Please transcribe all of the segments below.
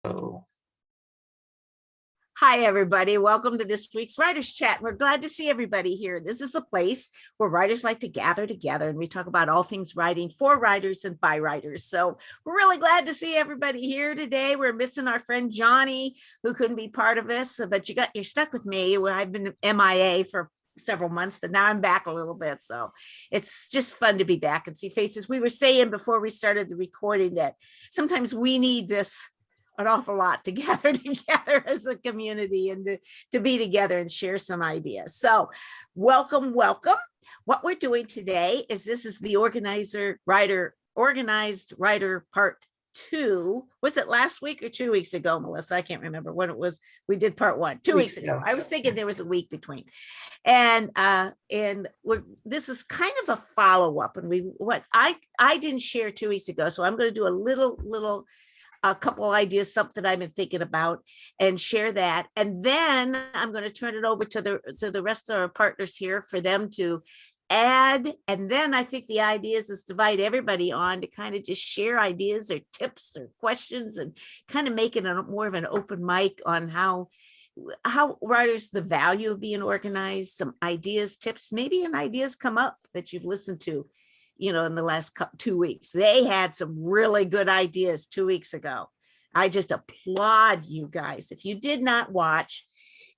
Oh, Hi, everybody. Welcome to this week's Writers Chat. We're glad to see everybody here. This is the place where writers like to gather together and we talk about all things writing for writers and by writers. So we're really glad to see everybody here today. We're missing our friend Johnny, who couldn't be part of this, but you're stuck with me. I've been MIA for several months, but now I'm back a little bit. So it's just fun to be back and see faces. We were saying before we started the recording that sometimes we need this an awful lot to gather together as a community and to be together and share some ideas. So welcome. What we're doing today is this is the organized writer part 2. Was it last week or 2 weeks ago, Melissa? I can't remember when it was. We did part 1 2 weeks ago. I was thinking there was a week between. And this is kind of a follow-up. And I didn't share 2 weeks ago. So I'm going to do a couple ideas, something I've been thinking about, and share that. And then I'm going to turn it over to the rest of our partners here for them to add. And then I think the idea is divide everybody on to kind of just share ideas or tips or questions and kind of make it more of an open mic on how writers, the value of being organized, some ideas, tips, maybe an ideas come up that you've listened to in the last 2 weeks. They had some really good ideas 2 weeks ago. I just applaud you guys. If you did not watch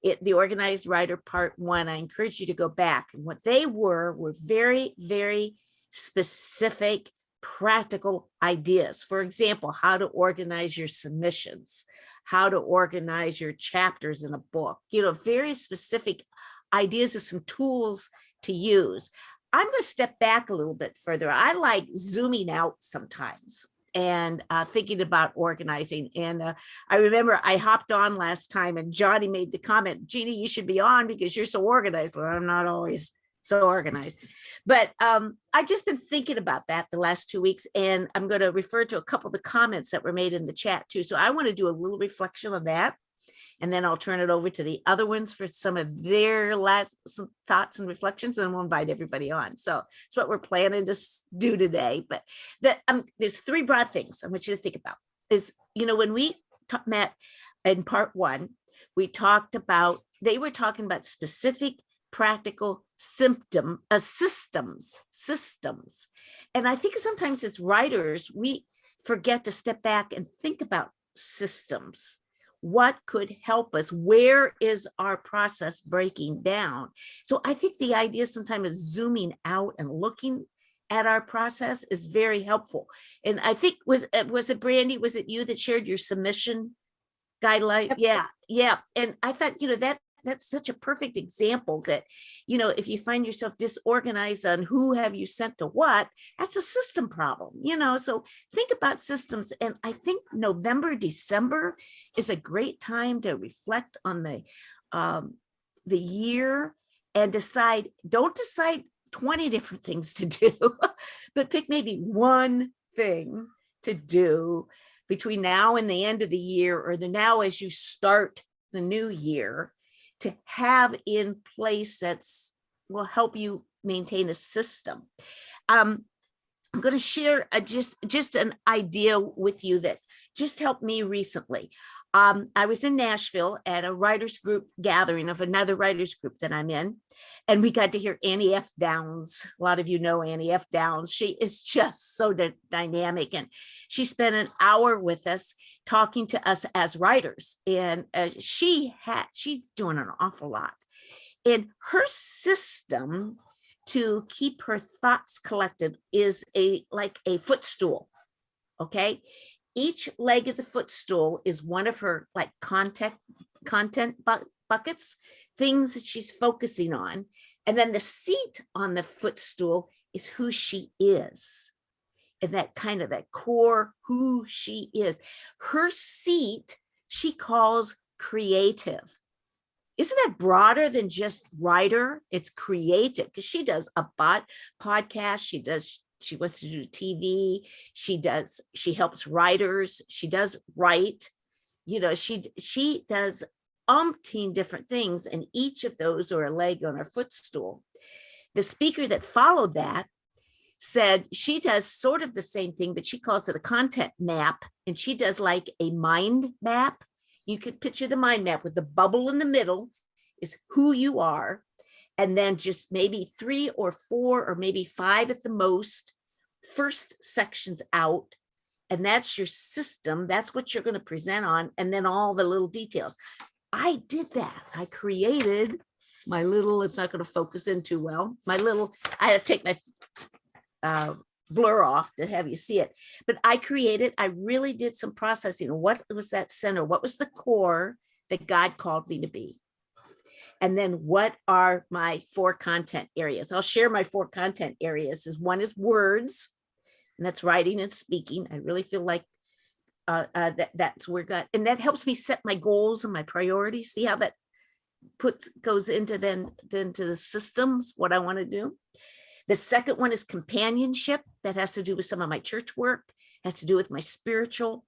it, the Organized Writer Part 1, I encourage you to go back. And what they were very, very specific, practical ideas. For example, how to organize your submissions, how to organize your chapters in a book, very specific ideas of some tools to use. I'm going to step back a little bit further. I like zooming out sometimes and thinking about organizing. And I remember I hopped on last time and Johnny made the comment, Jeannie, you should be on because you're so organized. Well, I'm not always so organized. But I've just been thinking about that the last 2 weeks. And I'm going to refer to a couple of the comments that were made in the chat too. So I want to do a little reflection on that. And then I'll turn it over to the other ones for some of their some thoughts and reflections, and we'll invite everybody on. So it's what we're planning to do today. But there's 3 broad things I want you to think about. Is, when we met in part 1, they were talking about specific practical systems. And I think sometimes as writers, we forget to step back and think about systems. What could help us? Where is our process breaking down? So I think the idea sometimes is zooming out and looking at our process is very helpful. And I think, was it Brandy? Was it you that shared your submission guideline? Yep. Yeah. And I thought, that's such a perfect example that, if you find yourself disorganized on who have you sent to what, that's a system problem, so think about systems. And I think November, December is a great time to reflect on the year and don't decide 20 different things to do, but pick maybe one thing to do between now and the end of the year, or now as you start the new year, to have in place will help you maintain a system. I'm going to share just an idea with you that just helped me recently. I was in Nashville at a writers group gathering of another writers group that I'm in, and we got to hear Annie F. Downs. A lot of you know Annie F. Downs. She is just so dynamic, and she spent an hour with us talking to us as writers, and she's doing an awful lot. And her system to keep her thoughts collected is like a footstool, okay? Each leg of the footstool is one of her content buckets, things that she's focusing on. And then the seat on the footstool is who she is. And that core who she is. Her seat, she calls creative. Isn't that broader than just writer? It's creative, because she does a podcast. She wants to do TV. She helps writers. She does write, she does umpteen different things. And each of those are a leg on her footstool. The speaker that followed that said she does sort of the same thing, but she calls it a content map. And she does like a mind map. You could picture the mind map with the bubble in the middle is who you are. And then just maybe 3 or 4 or maybe 5 at the most, first sections out. And that's your system. That's what you're going to present on. And then all the little details. I did that. I created my little, it's not going to focus in too well. My little, I have to take my blur off to have you see it. But I really did some processing. What was that center? What was the core that God called me to be? And then what are my 4 content areas? I'll share my 4 content areas. One is words, and that's writing and speaking. I really feel like that's where God, and that helps me set my goals and my priorities. See how that goes into into the systems, what I want to do. The second one is companionship. That has to do with some of my church work, has to do with my spiritual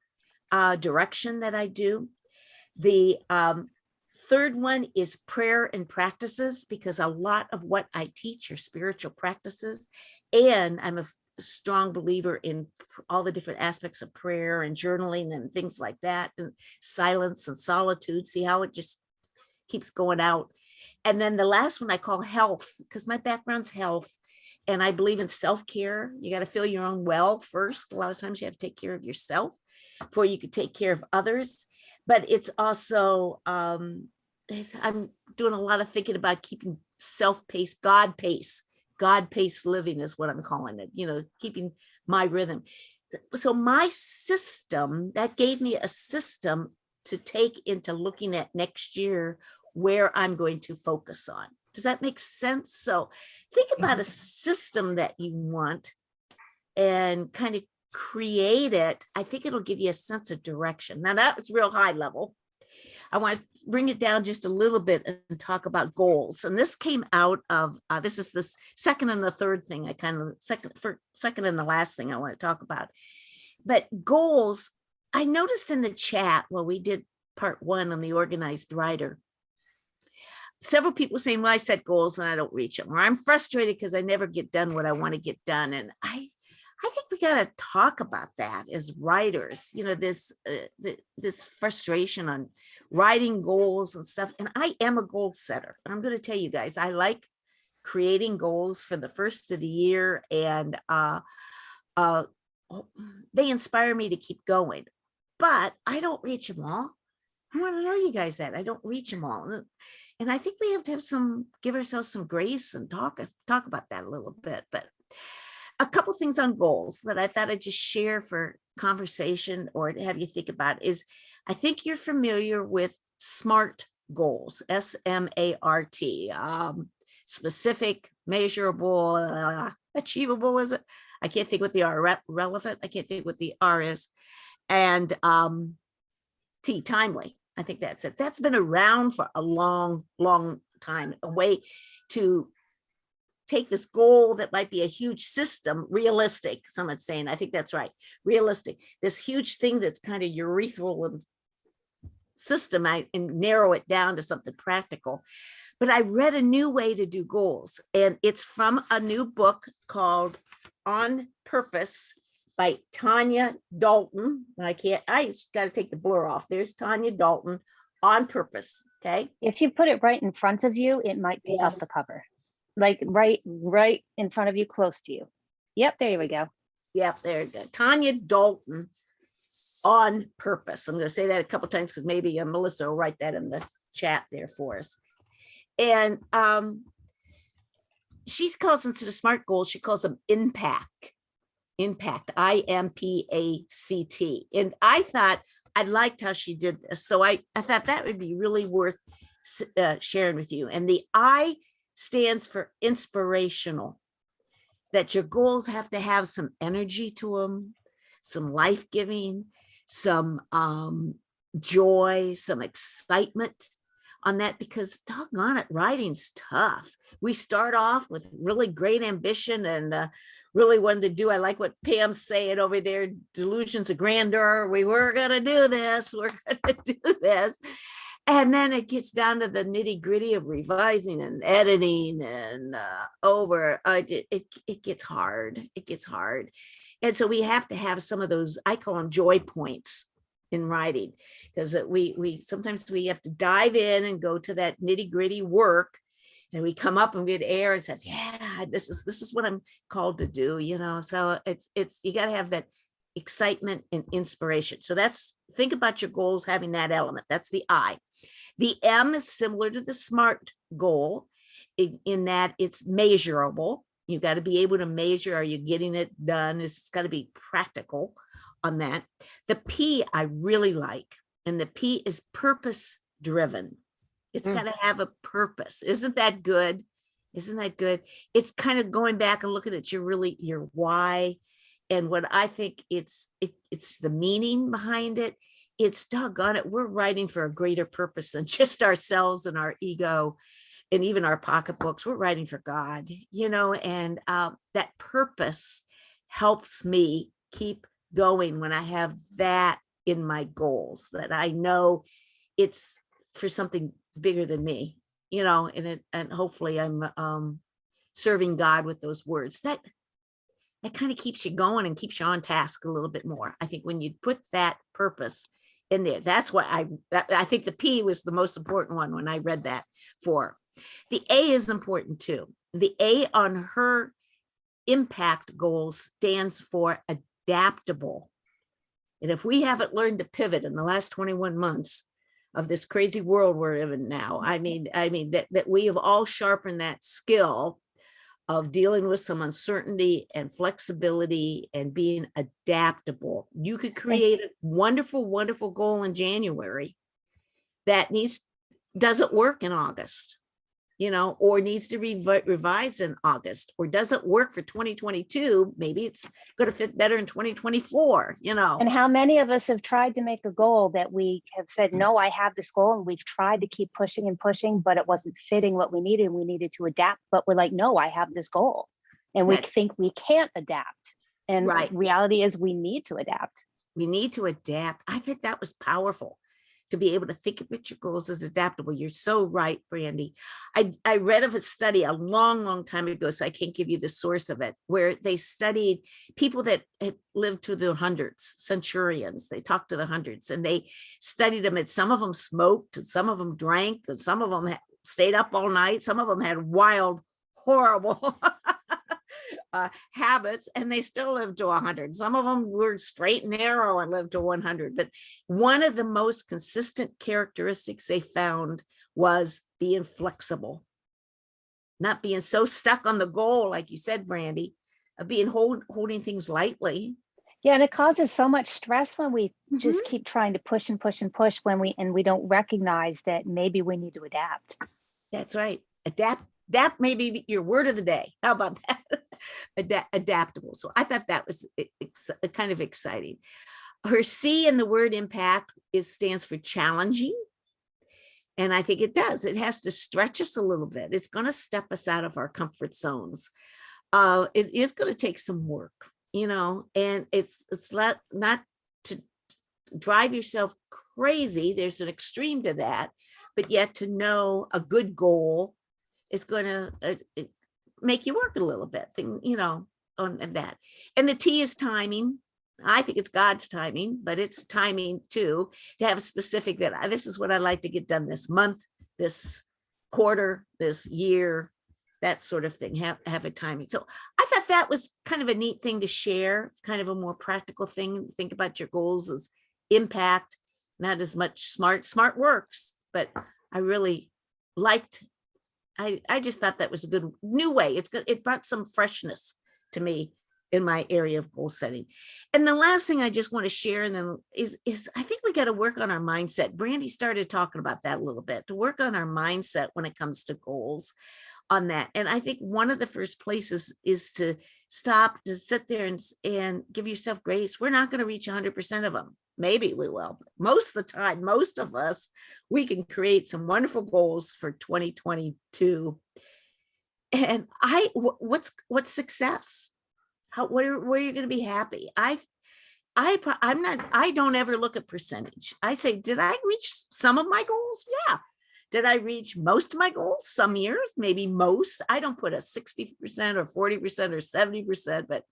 direction that I do. The third one is prayer and practices, because a lot of what I teach are spiritual practices. And I'm a strong believer in all the different aspects of prayer and journaling and things like that, and silence and solitude. See how it just keeps going out. And then the last one I call health, because my background's health. And I believe in self-care. You got to feel your own well first. A lot of times you have to take care of yourself before you could take care of others. But it's also, I'm doing a lot of thinking about keeping self-paced, God-paced living is what I'm calling it, keeping my rhythm. So my system, that gave me a system to take into looking at next year where I'm going to focus on. Does that make sense? So think about a system that you want and kind of create it. I think it'll give you a sense of direction. Now that was real high level. I want to bring it down just a little bit and talk about goals. And this came out of, this is the second and the third thing second and the last thing I want to talk about. But goals, I noticed in the chat while we did part 1 on the organized writer, several people saying, well, I set goals and I don't reach them, or I'm frustrated because I never get done what I want to get done. And I think we got to talk about that as writers, this frustration on writing goals and stuff. And I am a goal setter. I'm going to tell you guys, I like creating goals for the first of the year, and they inspire me to keep going, but I don't reach them all. I want to know you guys that I don't reach them all. And I think we have to give ourselves some grace and talk about that a little bit. But a couple things on goals that I thought I'd just share for conversation or to have you think about is, I think you're familiar with SMART goals, SMART, specific, measurable, achievable, is it? I can't think what the R, relevant. I can't think what the R is. And T, timely. I think that's it. That's been around for a long, long time, a way to take this goal that might be a huge system, realistic, someone's saying, I think that's right, realistic, this huge thing that's kind of urethral system, and narrow it down to something practical. But I read a new way to do goals, and it's from a new book called On Purpose by Tanya Dalton. I got to take the blur off. There's Tanya Dalton, On Purpose. Okay. If you put it right in front of you, it might pick up the cover. Like right in front of you, close to you. Yep, there we go. Yep, there you go. Tanya Dalton, On Purpose. I'm going to say that a couple times because maybe Melissa will write that in the chat there for us. And she calls, instead of SMART goals, she calls them impact, IMPACT. And I thought I liked how she did this. So I thought that would be really worth sharing with you. And the I stands for inspirational, that your goals have to have some energy to them, some life-giving, some joy, some excitement on that, because doggone it, writing's tough. We start off with really great ambition and really wanted to do, I like what Pam's saying over there, delusions of grandeur. We were going to do this. We're going to do this. And then it gets down to the nitty gritty of revising and editing and it gets hard. It gets hard. And so we have to have some of those, I call them joy points in writing, because we sometimes we have to dive in and go to that nitty gritty work, and we come up and get air and says, yeah, this is what I'm called to do, you know. So it's you got to have that excitement and inspiration. So that's, think about your goals having that element. That's the I. The M is similar to the SMART goal in that it's measurable. You got to be able to measure, are you getting it done? It's got to be practical on that. The P I really like, and the P is purpose driven. It's got to have a purpose. Isn't that good? Isn't that good? It's kind of going back and looking at your why. And what I think it's the meaning behind it. It's doggone it. We're writing for a greater purpose than just ourselves and our ego and even our pocketbooks. We're writing for God, you know, and that purpose helps me keep going when I have that in my goals, that I know it's for something bigger than me, you know, and hopefully I'm serving God with those words. That kind of keeps you going and keeps you on task a little bit more. I think when you put that purpose in there, that's what I think the P was the most important one when I read that for. The A is important too. The A on her impact goals stands for adaptable. And if we haven't learned to pivot in the last 21 months of this crazy world we're in now, I mean that we have all sharpened that skill of dealing with some uncertainty and flexibility and being adaptable. You could create a wonderful, wonderful goal in January that doesn't work in August, you know, or needs to be revised in August, or doesn't work for 2022. Maybe it's going to fit better in 2024, you know. And how many of us have tried to make a goal that we have said, no, I have this goal, and we've tried to keep pushing and pushing, but it wasn't fitting what we needed. We needed to adapt, but we're like, no, I have this goal. And we think we can't adapt. And reality is we need to adapt. We need to adapt. I think that was powerful, to be able to think about your goals as adaptable. You're so right, Brandy. I read of a study a long, long time ago, so I can't give you the source of it, where they studied people that had lived to the hundreds, centurions. They talked to the hundreds, and they studied them, and some of them smoked, and some of them drank, and some of them stayed up all night. Some of them had wild, horrible habits, and they still lived to 100. Some of them were straight and narrow and lived to 100. But one of the most consistent characteristics they found was being flexible, not being so stuck on the goal, like you said, Brandy, of being holding things lightly. Yeah, and it causes so much stress when we just keep trying to push and push and push when we don't recognize that maybe we need to adapt. That's right. Adapt. That may be your word of the day. How about that? Adaptable. So I thought that was kind of exciting. Her C in the word impact stands for challenging. And I think it does. It has to stretch us a little bit. It's going to step us out of our comfort zones. It is going to take some work, you know, and it's not to drive yourself crazy. There's an extreme to that, but yet to know a good goal is going to make you work a little bit, you know, on that. And the T is timing. I think it's God's timing, but it's timing too, to have specific that this is what I like to get done this month, this quarter, this year, that sort of thing, have a timing. So I thought that was kind of a neat thing to share, kind of a more practical thing. Think about your goals as impact, not as much smart. Smart works, but I really liked, I just thought that was a good new way. It's good. It brought some freshness to me in my area of goal setting. And the last thing I just want to share and then is I think we got to work on our mindset. Brandy started talking about that a little bit, to work on our mindset when it comes to goals on that. And I think one of the first places is to stop, to sit there and give yourself grace. We're not going to reach 100% of them. Maybe we will. Most of the time, most of us, we can create some wonderful goals for 2022. And what's success? Where are you going to be happy? I don't ever look at percentage. I say, did I reach some of my goals? Yeah. Did I reach most of my goals? Some years, maybe most. I don't put a 60% or 40% or 70%, but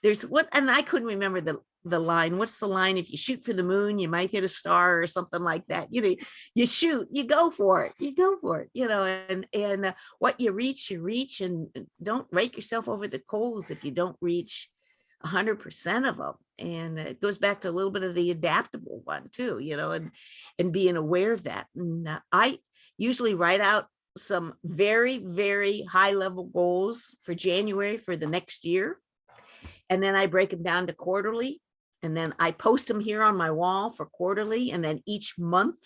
there's what, and I couldn't remember the line. What's the line? If you shoot for the moon, you might hit a star or something like that. You know, you shoot, you go for it, you know, and what you reach, and don't rake yourself over the coals if you don't reach 100% of them. And it goes back to a little bit of the adaptable one too, you know, and being aware of that. And I usually write out some very, very high level goals for January for the next year. And then I break them down to quarterly. And then I post them here on my wall for quarterly. And then each month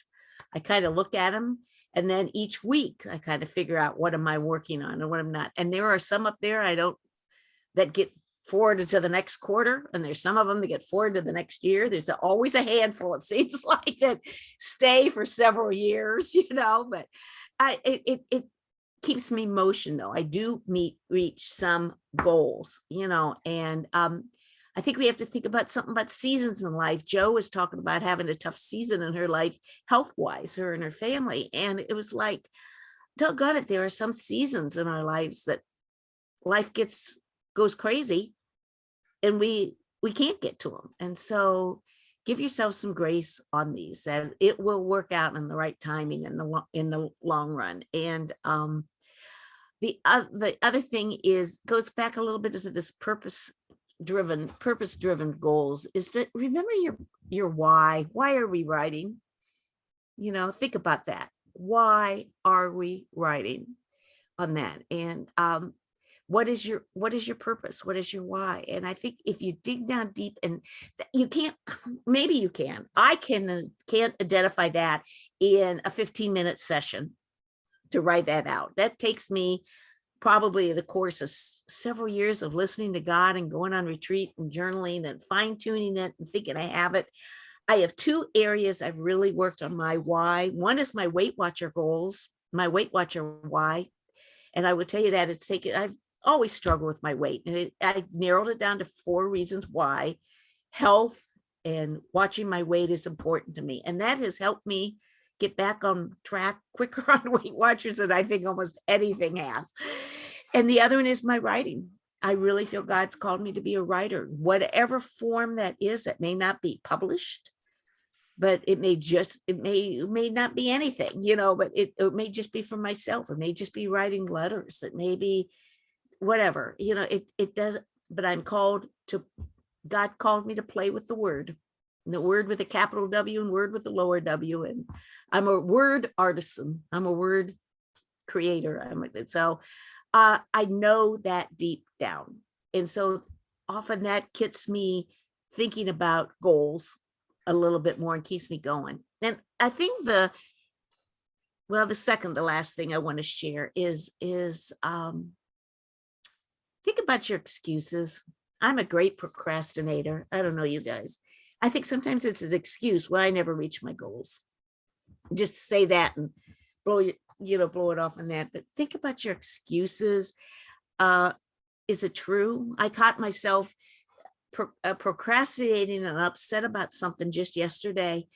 I kind of look at them. And then each week I kind of figure out what am I working on and what I'm not. And there are some up there that get forwarded to the next quarter, and there's some of them that get forwarded to the next year. There's always a handful, it seems like, that stay for several years, you know, but it keeps me in motion though. I do reach some goals, you know, and I think we have to think about something about seasons in life. Joe was talking about having a tough season in her life, health-wise, her and her family. And it was like, doggone it, there are some seasons in our lives that life goes crazy and we can't get to them. And so give yourself some grace on these, and it will work out in the right timing in the long run. And the other thing goes back a little bit to this purpose driven goals, is to remember your why. Why are we writing? You know, think about that. Why are we writing on that? And what is your purpose? What is your why? And I think if you dig down deep, and you can't, maybe you can, I can't identify that in a 15-minute session to write that out. That takes me probably the course of several years of listening to God and going on retreat and journaling and fine tuning it and thinking I have it. I have two areas I've really worked on my why. One is my Weight Watcher goals, my Weight Watcher why. And I would tell you that I've always struggled with my weight, and I narrowed it down to 4 reasons why. Health and watching my weight is important to me. And that has helped me get back on track quicker on Weight Watchers than I think almost anything has. And the other one is my writing. I really feel God's called me to be a writer, whatever form that is. That may not be published, but it may not be anything, you know, but it may just be for myself. It may just be writing letters. It may be whatever, you know, it does, but God called me to play with the word with a capital W and word with a lower W. And I'm a word artisan. I'm a word creator. So I know that deep down. And so often that gets me thinking about goals a little bit more and keeps me going. And I think the last thing I want to share is think about your excuses. I'm a great procrastinator. I don't know you guys. I think sometimes it's an excuse when I never reach my goals. Just say that and blow it off on that. But think about your excuses. Is it true? I caught myself procrastinating and upset about something just yesterday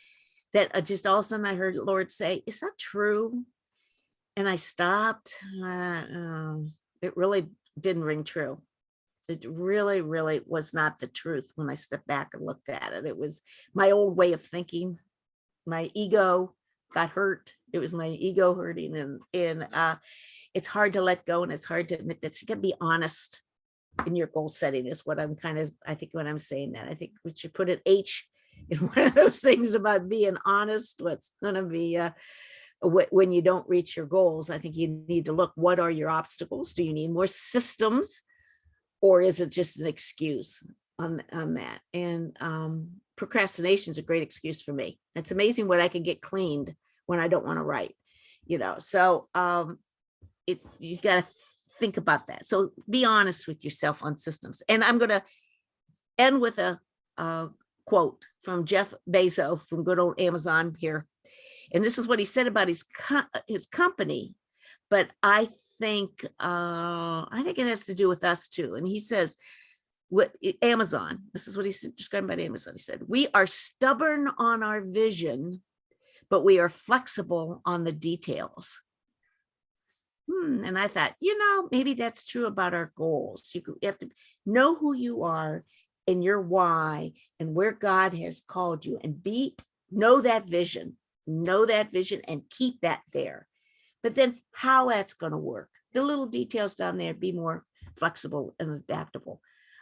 that just all of a sudden I heard the Lord say, is that true? And I stopped. It really didn't ring true. It really, really was not the truth when I stepped back and looked at it. It was my old way of thinking. My ego got hurt. It was my ego hurting. And it's hard to let go, and it's hard to admit that. You can be honest in your goal setting is what I think when I'm saying that. I think we should put an H in one of those things about being honest. What's going to be when you don't reach your goals. I think you need to look, what are your obstacles? Do you need more systems, or is it just an excuse on that? And procrastination is a great excuse for me. It's amazing what I can get cleaned when I don't want to write, you know. So you got to think about that. So be honest with yourself on systems. And I'm going to end with a quote from Jeff Bezos from good old Amazon here. And this is what he said about his company, but I think it has to do with us too. And he says, Amazon, this is what he's described about Amazon. He said, we are stubborn on our vision, but we are flexible on the details. And I thought, maybe that's true about our goals. You have to know who you are and your why and where God has called you, and know that vision and keep that there. But then how that's going to work, the little details down there, be more flexible and adaptable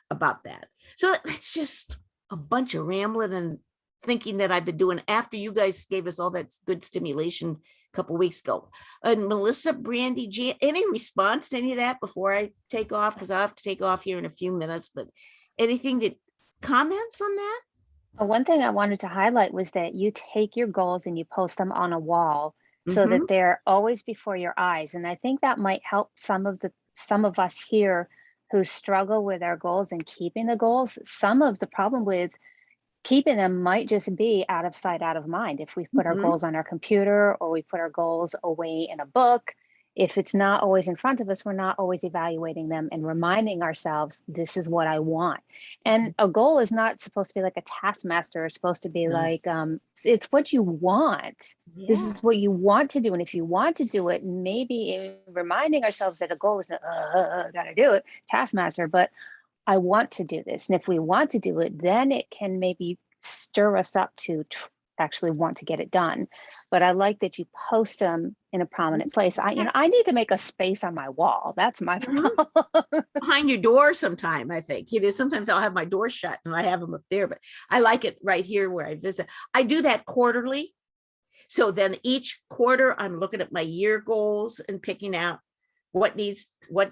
about that. So that's just a bunch of rambling and thinking that I've been doing after you guys gave us all that good stimulation a couple weeks ago. And Melissa, Brandy, Jan, any response to any of that before I take off? Because I have to take off here in a few minutes, but anything that comments on that? One thing I wanted to highlight was that you take your goals and you post them on a wall so that they're always before your eyes. And I think that might help some of us here who struggle with our goals and keeping the goals. Some of the problem with keeping them might just be out of sight, out of mind. If we put our goals on our computer or we put our goals away in a book, if it's not always in front of us, we're not always evaluating them and reminding ourselves, this is what I want. And a goal is not supposed to be like a taskmaster. It's supposed to be like, it's what you want. Yeah. This is what you want to do. And if you want to do it, maybe reminding ourselves that a goal is not, gotta do it, taskmaster, but I want to do this. And if we want to do it, then it can maybe stir us up to actually want to get it done. But I like that you post them in a prominent place. I need to make a space on my wall. That's my problem. Behind your door sometime, I think. Sometimes I'll have my door shut and I have them up there, but I like it right here where I visit. I do that quarterly. So then each quarter I'm looking at my year goals and picking out what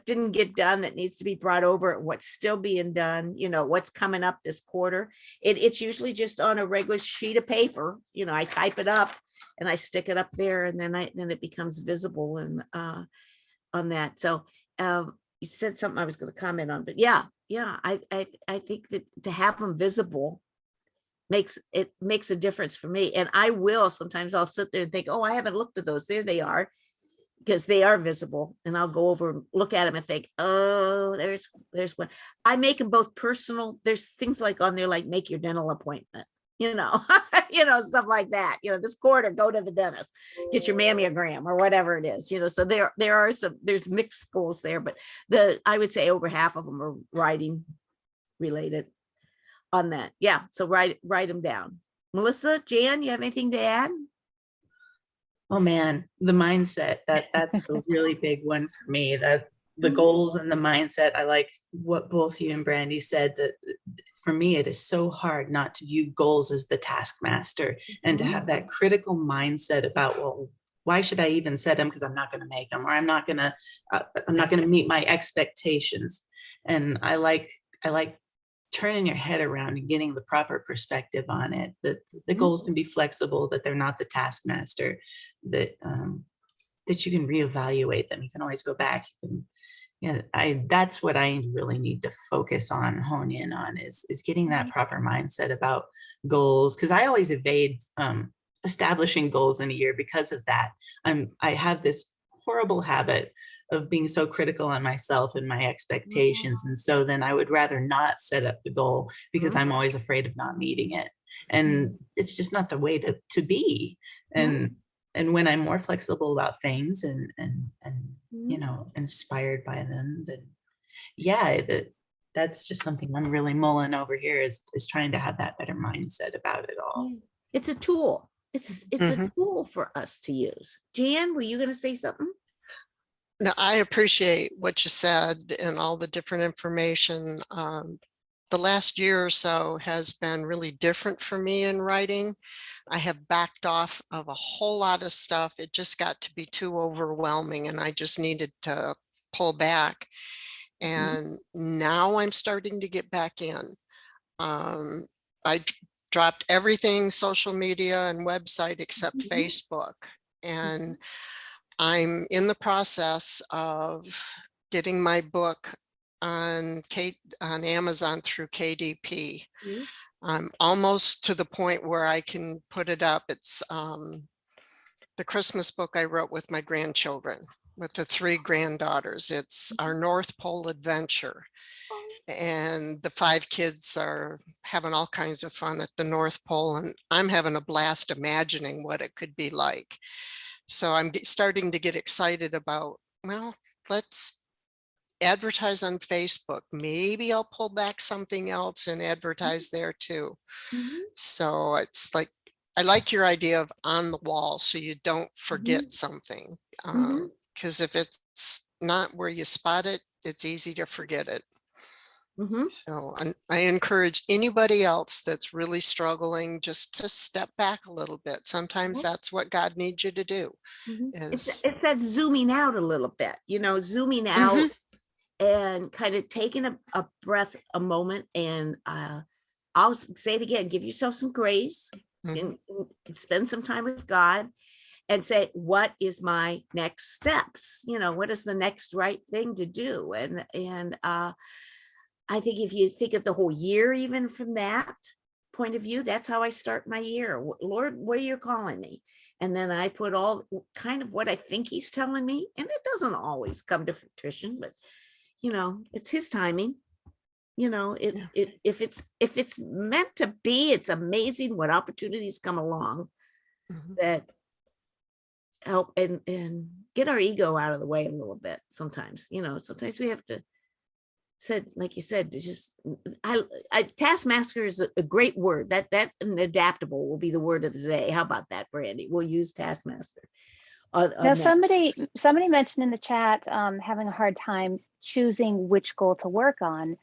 didn't get done that needs to be brought over, what's still being done, what's coming up this quarter. It's usually just on a regular sheet of paper. I type it up and I stick it up there, and then it becomes visible and on that. So you said something I was going to comment on, but yeah, I think that to have them visible makes a difference for me. And sometimes I'll sit there and think, oh, I haven't looked at those. There they are. Because they are visible, and I'll go over and look at them and think, oh, there's one. I make them both personal. There's things like on there, like make your dental appointment, stuff like that. This quarter, go to the dentist, get your mammogram or whatever it is, so there's mixed goals there, but I would say over half of them are writing related on that. Yeah. So write them down. Melissa, Jan, you have anything to add? Oh man, the mindset, that's the really big one for me. That the goals and the mindset. I like what both you and Brandy said, that for me, it is so hard not to view goals as the taskmaster and to have that critical mindset about, well, why should I even set them? Because I'm not going to make them, or I'm not going to meet my expectations. And I like turning your head around and getting the proper perspective on it, that the goals can be flexible, that they're not the taskmaster, that you can reevaluate them. You can always go back. That's what I really need to focus on, hone in on, is getting that proper mindset about goals. Because I always evade establishing goals in a year because of that. I have this horrible habit of being so critical on myself and my expectations. And so then I would rather not set up the goal because I'm always afraid of not meeting it. And it's just not the way to be. And when I'm more flexible about things and inspired by them, then that's just something I'm really mulling over here, is trying to have that better mindset about it all. It's a tool. It's a tool for us to use. Jan, were you going to say something? No, I appreciate what you said and all the different information. The last year or so has been really different for me in writing. I have backed off of a whole lot of stuff. It just got to be too overwhelming, and I just needed to pull back. And now I'm starting to get back in. I dropped everything, social media and website, except Facebook. And I'm in the process of getting my book on Amazon through KDP. I'm almost to the point where I can put it up. It's the Christmas book I wrote with my grandchildren, with the 3 granddaughters. It's our North Pole adventure. and the 5 kids are having all kinds of fun at the North Pole, and I'm having a blast imagining what it could be like. So I'm starting to get excited about, well, let's advertise on Facebook. Maybe I'll pull back something else and advertise there too. Mhm, So it's like, I like your idea of on the wall so you don't forget mhm, something. mhm. Because if it's not where you spot it, it's easy to forget it. Mhm. So I encourage anybody else that's really struggling just to step back a little bit. Sometimes that's what God needs you to do Mhm. is, It's that zooming out a little bit, zooming out Mhm. and kind of taking a breath, a moment, and I'll say it again, give yourself some grace Mhm. and spend some time with God and say, what is my next steps? What is the next right thing to do? And I think if you think of the whole year, even from that point of view, that's how I start my year. Lord, where are you calling me? And then I put all kind of what I think he's telling me. And it doesn't always come to fruition, but it's his timing. Yeah. If it's meant to be, it's amazing what opportunities come along Mhm. that help and get our ego out of the way a little bit sometimes. Sometimes we have to said, like you said, it's just I taskmaster is a great word. That and adaptable will be the word of the day. How about that, Brandy? We'll use taskmaster Now, on that. somebody mentioned in the chat having a hard time choosing which goal to work on.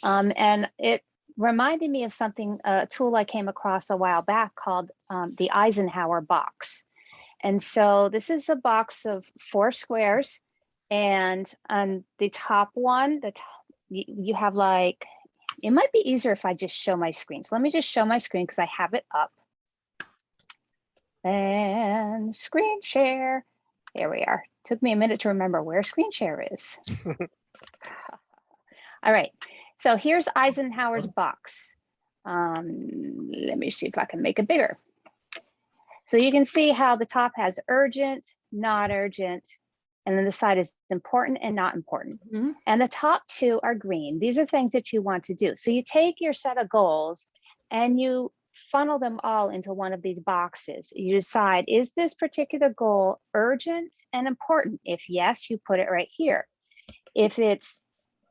And it reminded me of something, a tool I came across a while back called the Eisenhower box. And so this is a box of 4 squares. And on the top one, you have like, it might be easier if I just show my screen. So let me just show my screen because I have it up. And screen share. There we are. Took me a minute to remember where screen share is. All right. So here's Eisenhower's box. Let me see if I can make it bigger. So you can see how the top has urgent, not urgent, and then the side is important and not important. Mhm. And the top 2 are green. These are things that you want to do. So you take your set of goals and you funnel them all into one of these boxes. You decide, is this particular goal urgent and important? If yes, you put it right here. If it's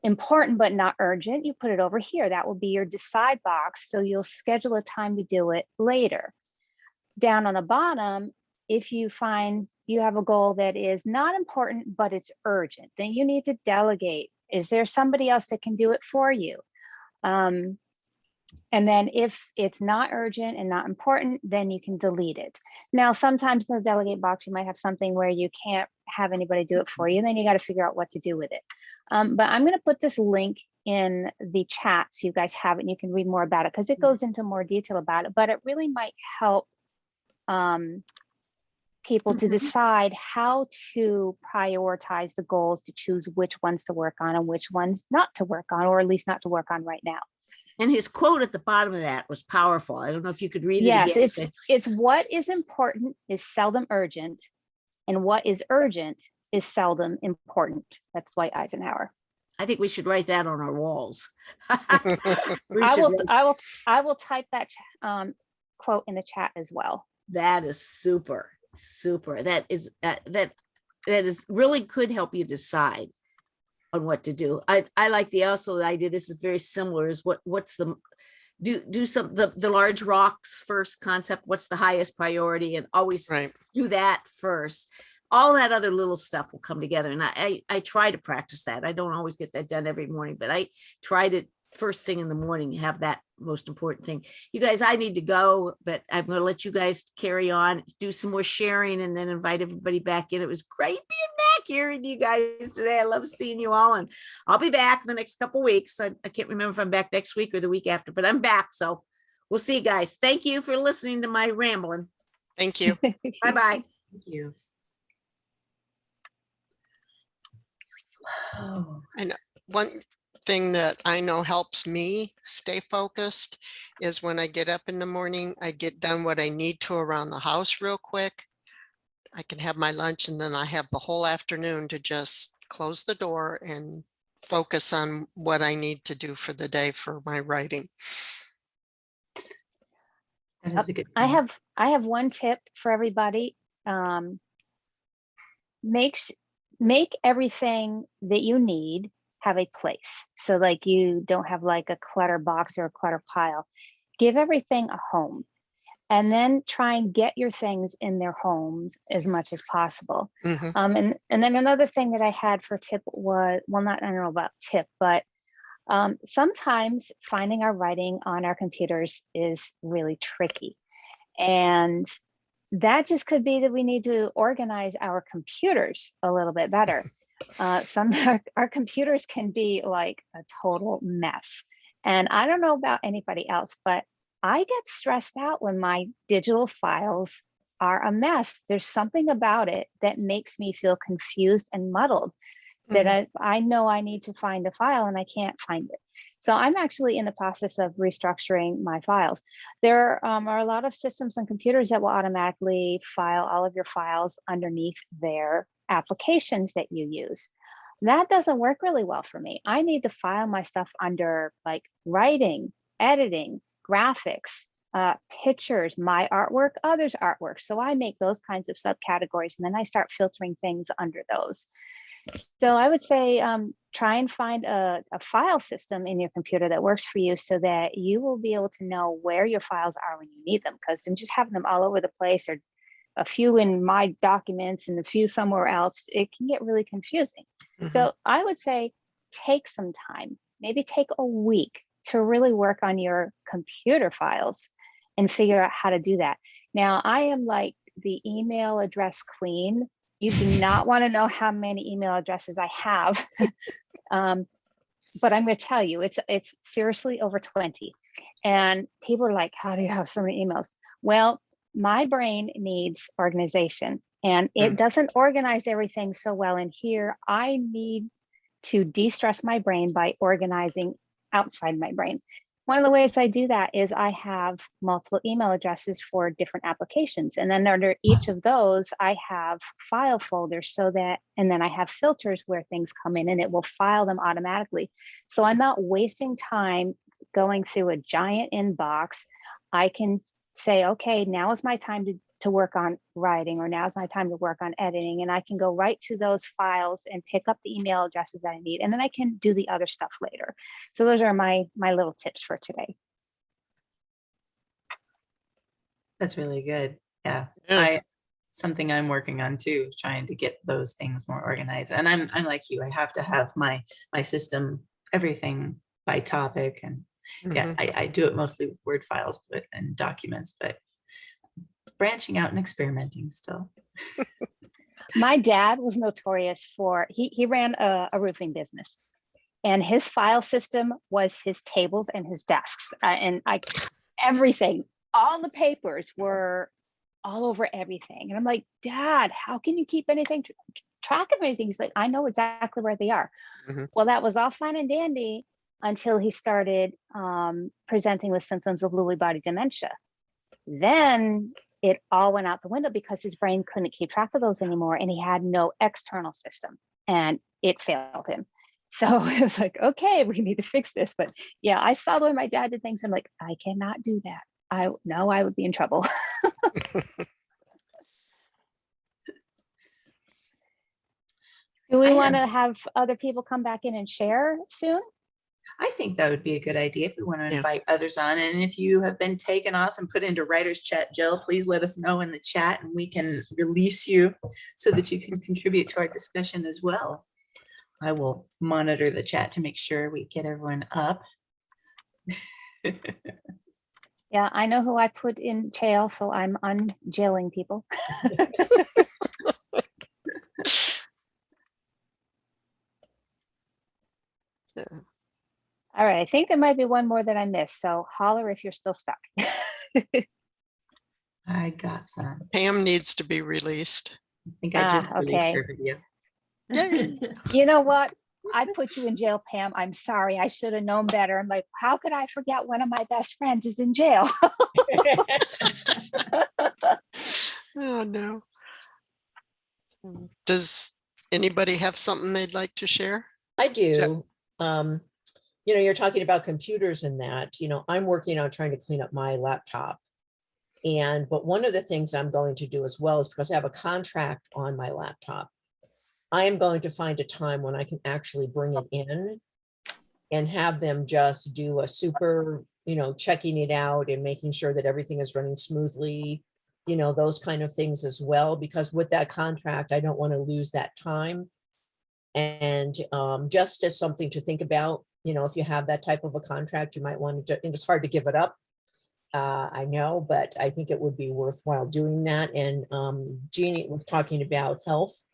important but not urgent, you put it over here. That will be your decide box. So you'll schedule a time to do it later. Down on the bottom, if you find you have a goal that is not important, but it's urgent, then you need to delegate. Is there somebody else that can do it for you? And then if it's not urgent and not important, then you can delete it. Now, sometimes in the delegate box, you might have something where you can't have anybody do it for you. Then you got to figure out what to do with it. But I'm going to put this link in the chat so you guys have it and you can read more about it because it goes into more detail about it, but it really might help people to decide how to prioritize the goals, to choose which ones to work on and which ones not to work on, or at least not to work on right now. And his quote at the bottom of that was powerful. I don't know if you could read it Yes, again. it's what is important is seldom urgent, and what is urgent is seldom important. That's Dwight Eisenhower. I think we should write that on our walls. We I should will write- I will type that quote in the chat as well. That is super. That is really could help you decide on what to do. I like the idea. This is very similar. Is what's the do some the large rocks first concept. What's the highest priority, and always Right. do that first. All that other little stuff will come together, and I try to practice that. I don't always get that done every morning, but I try to first thing in the morning have that most important thing. You guys, I need to go, but I'm going to let you guys carry on, do some more sharing, and then invite everybody back in. It was great being back here with you guys today. I love seeing you all, and I'll be back the next couple of weeks. I can't remember if I'm back next week or the week after, but I'm back. So we'll see you guys. Thank you for listening to my rambling. Thank you. Bye-bye. Thank you. Oh, One thing that I know helps me stay focused is when I get up in the morning, I get done what I need to around the house real quick. I can have my lunch and then I have the whole afternoon to just close the door and focus on what I need to do for the day for my writing. That is a good I point. have one tip for everybody. Make everything that you need have a place. So like you don't have like a clutter box or a clutter pile. Give everything a home, and then try and get your things in their homes as much as possible. Mhm. And then another thing that I had for tip was, well, not, I don't know about tip, but sometimes finding our writing on our computers is really tricky. And that just could be that we need to organize our computers a little bit better. Some our computers can be like a total mess. And I don't know about anybody else, but I get stressed out when my digital files are a mess. There's something about it that makes me feel confused and muddled, that Mhm. I know I need to find a file and I can't find it. So I'm actually in the process of restructuring my files. There are a lot of systems and computers that will automatically file all of your files underneath their applications that you use. That doesn't work really well for me. I need to file my stuff under like writing, editing, graphics, pictures, my artwork, others' artwork. So I make those kinds of subcategories, and then I start filtering things under those. So I would say try and find a file system in your computer that works for you, so that you will be able to know where your files are when you need them. Because then just having them all over the place, or a few in my documents and a few somewhere else, it can get really confusing. Mhm. So I would say take some time, maybe take a week to really work on your computer files and figure out how to do that. Now, I am like the email address queen. You do not want to know how many email addresses I have. But I'm going to tell you, it's seriously over 20. And people are like, how do you have so many emails? Well, my brain needs organization, and it doesn't organize everything so well in here. I need to de-stress my brain by organizing outside my brain. One of the ways I do that is I have multiple email addresses for different applications. And then under each of those, I have file folders, so that, and then I have filters where things come in and it will file them automatically. So I'm not wasting time going through a giant inbox. I can say, okay, now is my time to work on writing, or now's my time to work on editing. And I can go right to those files and pick up the email addresses that I need. And then I can do the other stuff later. So those are my little tips for today. That's really good. Yeah. Yeah. Something I'm working on too, is trying to get those things more organized. And I'm like you, I have to have my system, everything by topic. And yeah, Mhm. I do it mostly with Word files, and documents, but branching out and experimenting still. My dad was notorious for, he ran a roofing business, and his file system was his tables and his desks. Everything, all the papers were all over everything. And I'm like, Dad, how can you keep anything track of anything? He's like, I know exactly where they are. Mhm. Well, that was all fine and dandy until he started presenting with symptoms of Lewy body dementia. Then it all went out the window because his brain couldn't keep track of those anymore, and he had no external system, and it failed him. So it was like, okay, we need to fix this. But yeah, I saw the way my dad did things. I'm like, I cannot do that. I would be in trouble. Do we want to have other people come back in and share soon? I think that would be a good idea if we want to Yeah. invite others on. And if you have been taken off and put into writer's chat, Jill, please let us know in the chat, and we can release you so that you can contribute to our discussion as well. I will monitor the chat to make sure we get everyone up. Yeah, I know who I put in jail, so I'm unjailing people. All right, I think there might be one more that I missed, so holler if you're still stuck. I got some. Pam needs to be released. I think I just released Okay. her video. Yay. You know what? I put you in jail, Pam. I'm sorry. I should have known better. I'm like, how could I forget one of my best friends is in jail? Oh, no. Does anybody have something they'd like to share? I do. You're talking about computers and that, I'm working on trying to clean up my laptop. But one of the things I'm going to do as well is because I have a contract on my laptop, I am going to find a time when I can actually bring it in and have them just do a super, checking it out and making sure that everything is running smoothly, those kind of things as well, because with that contract, I don't want to lose that time. And just as something to think about, if you have that type of a contract, you might want to, it's hard to give it up. I know, but I think it would be worthwhile doing that. And Jeannie was talking about health.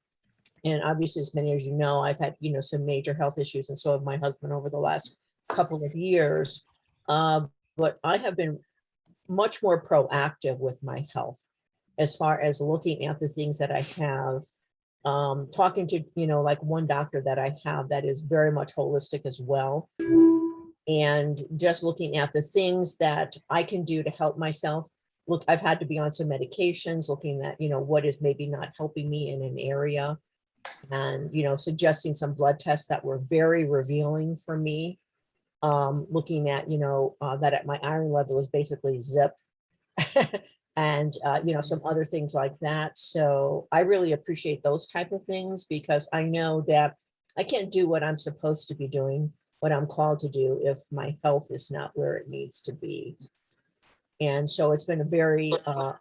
And obviously, as many as you know, I've had, some major health issues, and so have my husband over the last couple of years. But I have been much more proactive with my health as far as looking at the things that I have, talking to, like one doctor that I have that is very much holistic as well. And just looking at the things that I can do to help myself. Look, I've had to be on some medications, looking at, what is maybe not helping me in an area. And, suggesting some blood tests that were very revealing for me. Looking at, that at my iron level is basically zip. And, some other things like that. So I really appreciate those type of things, because I know that I can't do what I'm supposed to be doing, what I'm called to do, if my health is not where it needs to be. And so it's been a very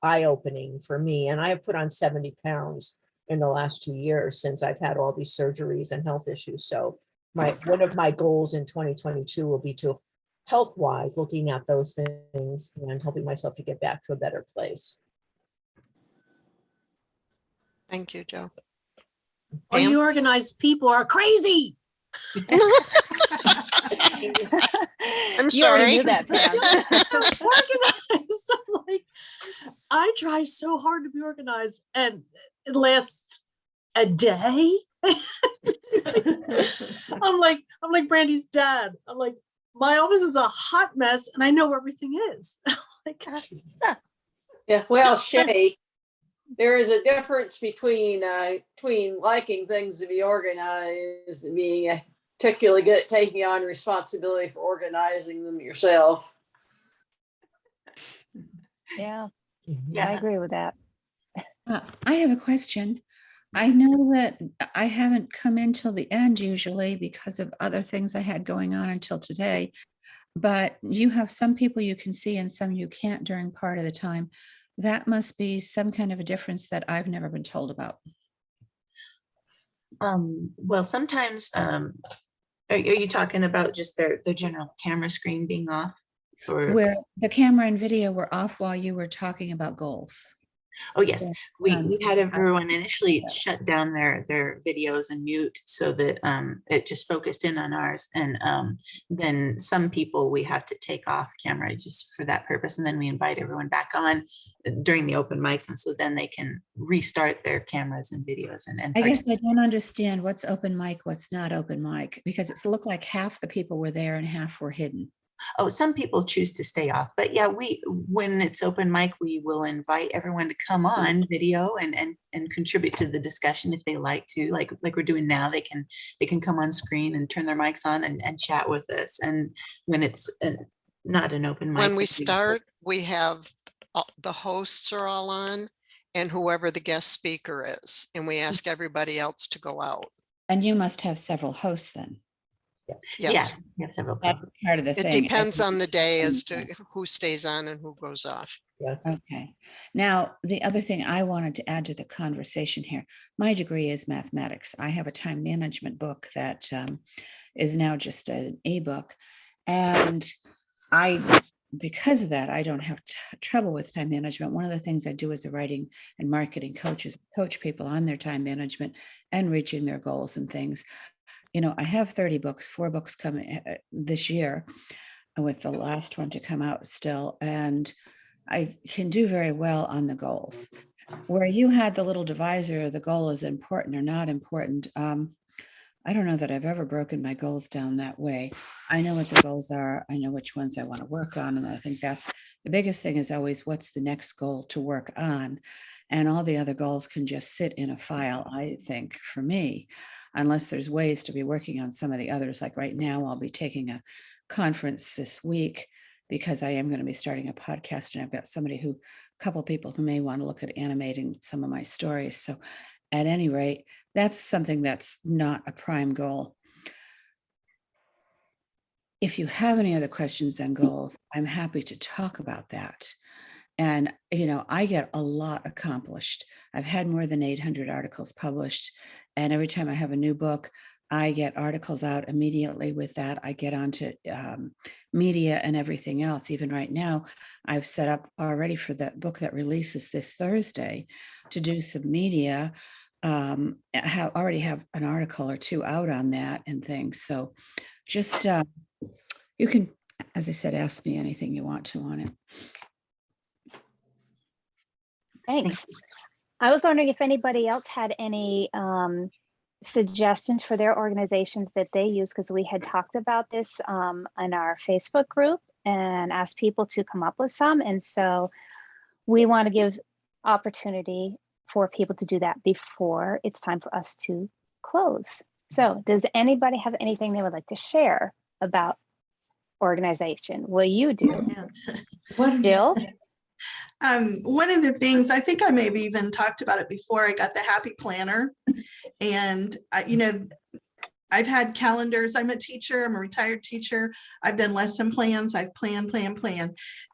eye-opening for me. And I have put on 70 pounds in the last 2 years since I've had all these surgeries and health issues. So one of my goals in 2022 will be to, health-wise, looking at those things and helping myself to get back to a better place. Thank you, Joe. All Pam? you organized people are crazy. I'm You already sorry. knew that, Pam. Organized. I'm like, I try so hard to be organized, and it lasts a day. I'm like Brandy's dad. I'm like, my office is a hot mess, and I know where everything is. Like, Yeah, well, Shay, there is a difference between liking things to be organized and being particularly good at taking on responsibility for organizing them yourself. Yeah, I Yeah, agree with that. I have a question. I know that I haven't come in till the end usually because of other things I had going on until today, but you have some people you can see and some you can't during part of the time. That must be some kind of a difference that I've never been told about. well, sometimes, are you talking about just their general camera screen being off? Or, Where the camera and video were off while you were talking about goals. oh yes, Yeah, we times. had everyone initially Yeah. shut down their videos and mute so that it just focused in on ours. And then some people we had to take off camera just for that purpose. And then we invite everyone back on during the open mics. And so then they can restart their cameras and videos. And I guess I don't understand what's open mic, what's not open mic, because it's looked like half the people were there and half were hidden. Oh, some people choose to stay off, but yeah, when it's open mic, we will invite everyone to come on video and contribute to the discussion if they like to, like we're doing now. They can come on screen and turn their mics on and chat with us. And when it's not an open mic, When we start, we have the hosts are all on and whoever the guest speaker is, and we ask everybody else to go out. And you must have several hosts then. yeah, Yes, we have several. That's part of the it thing. depends on the day as to Okay. who stays on and who goes off. Yeah. Okay. Now, the other thing I wanted to add to the conversation here, my degree is mathematics. I have a time management book that is now just an ebook. And because of that, I don't have trouble with time management. One of the things I do as a writing and marketing coach is coach people on their time management and reaching their goals and things. I have 30 books, 4 books coming this year, with the last one to come out still. And I can do very well on the goals. Where you had the little divisor, the goal is important or not important. I don't know that I've ever broken my goals down that way. I know what the goals are. I know which ones I want to work on. And I think that's the biggest thing is always what's the next goal to work on. And all the other goals can just sit in a file, I think, for me, unless there's ways to be working on some of the others. Like right now, I'll be taking a conference this week because I am going to be starting a podcast, and I've got a couple people who may want to look at animating some of my stories. So at any rate, that's something that's not a prime goal. If you have any other questions on goals, I'm happy to talk about that. And, I get a lot accomplished. I've had more than 800 articles published. And every time I have a new book, I get articles out immediately with that. I get onto media and everything else. Even right now, I've set up already for the book that releases this Thursday to do some media. I already have an article or two out on that and things. So just, you can, as I said, ask me anything you want to on it. Thanks. I was wondering if anybody else had any suggestions for their organizations that they use, because we had talked about this in our Facebook group and asked people to come up with some. And so we want to give opportunity for people to do that before it's time for us to close. So does anybody have anything they would like to share about organization? Well, you do. Jill? One of the things, I think I maybe even talked about it before, I got the Happy Planner, and I've had calendars. I'm a teacher. I'm a retired teacher. I've done lesson plans. I've planned.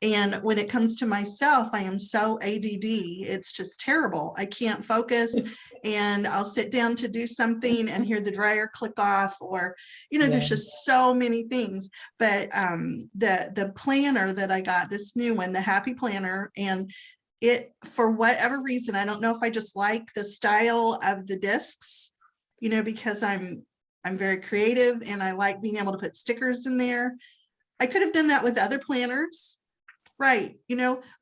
And when it comes to myself, I am so ADD. It's just terrible. I can't focus, and I'll sit down to do something and hear the dryer click off, or, there's just so many things. But the planner that I got, this new one, the Happy Planner, and it, for whatever reason, I don't know if I just like the style of the discs, because I'm very creative and I like being able to put stickers in there. I could have done that with other planners, right?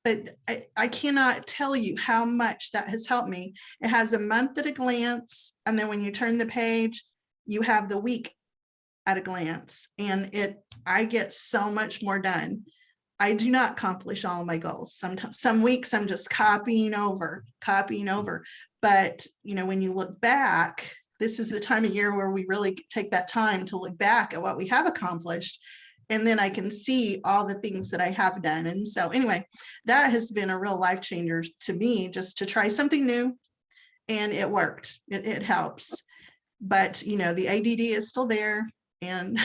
But I cannot tell you how much that has helped me. It has a month at a glance. And then when you turn the page, you have the week at a glance, and I get so much more done. I do not accomplish all of my goals. Sometimes, some weeks I'm just copying over. But, when you look back, this is the time of year where we really take that time to look back at what we have accomplished. And then I can see all the things that I have done. And so anyway, that has been a real life changer to me, just to try something new. And it worked. It helps. But, the ADD is still there. And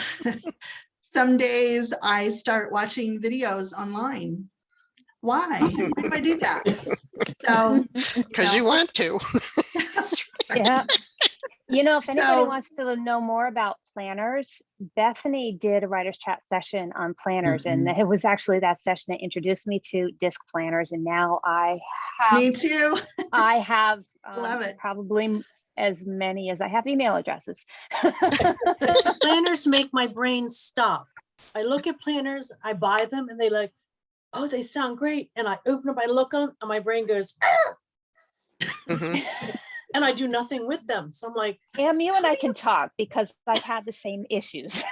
some days I start watching videos online. Why do I do that? So, Because you want to. That's right. Yeah. If anybody So- wants to know more about planners, Bethany did a writer's chat session on planners, and it was actually that session that introduced me to disc planners. And now I have, Me too. I have Love it. probably as many as I have email addresses. Planners make my brain stop. I look at planners, I buy them, and they sound great. And I open them, I look at them, and my brain goes, Mhm. and I do nothing with them. So I'm like, You and I can talk because I've had the same issues.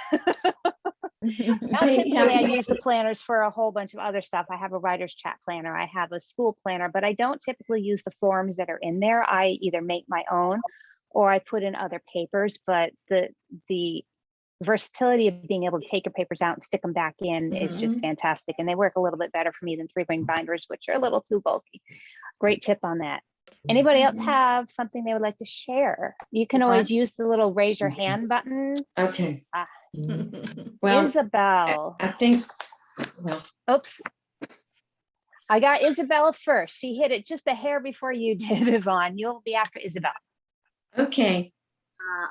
Now, Hey, typically I use the planners for a whole bunch of other stuff. I have a writer's chat planner, I have a school planner, but I don't typically use the forms that are in there. I either make my own or I put in other papers, but the versatility of being able to take your papers out and stick them back in is just fantastic. And they work a little bit better for me than 3-ring binders, which are a little too bulky. Great tip on that. Anybody else have something they would like to share? You can always use the little raise your hand button. Okay. Ah. Well, Isabel. I think, well, Oops. I got Isabella first. She hit it just a hair before you did, Yvonne. You'll be after Isabel. okay.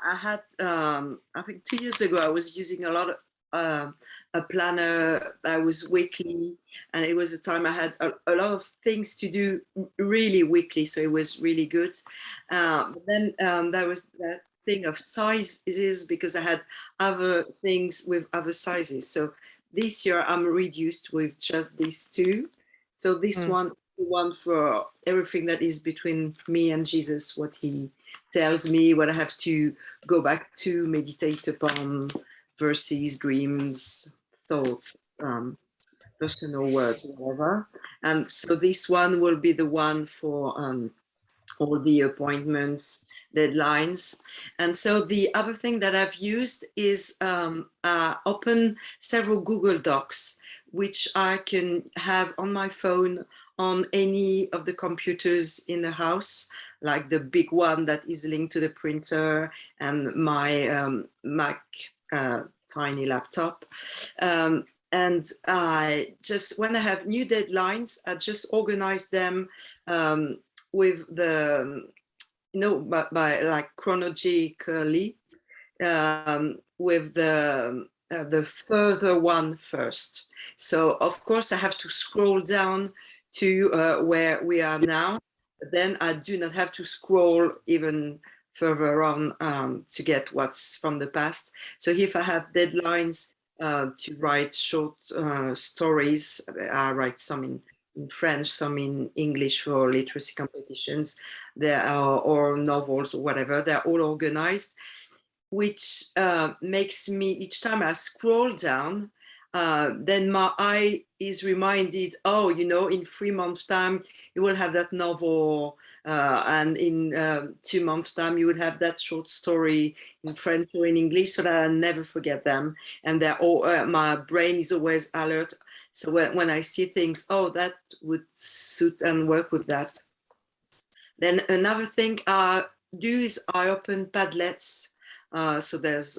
I had, I think 2 years ago, I was using a lot of a planner that was weekly, and it was a time I had a lot of things to do really weekly, so it was really good. But then there was that thing of sizes, because I had other things with other sizes. So this year I'm reduced with just these two. So this one for everything that is between me and Jesus, what he tells me, what I have to go back to, meditate upon, verses, dreams, thoughts. personal word, whatever. And so this one will be the one for all the appointments, deadlines. And so the other thing that I've used is open several Google Docs, which I can have on my phone on any of the computers in the house, like the big one that is linked to the printer and my Mac tiny laptop. And I just, when I have new deadlines, I just organize them with the, by like chronologically, with the further one first. So of course I have to scroll down to where we are now, but then I do not have to scroll even further on to get what's from the past. So if I have deadlines to write short stories, I write some in French, some in English for literacy competitions, there are, or novels or whatever, they're all organized, which makes me, each time I scroll down, then my eye is reminded, oh, in 3 months' time, you will have that novel, and in 2 months' time, you will have that short story in French or in English, so that I never forget them. And they're all, my brain is always alert. So when I see things, oh, that would suit and work with that. Then another thing I do is I open Padlets. So there's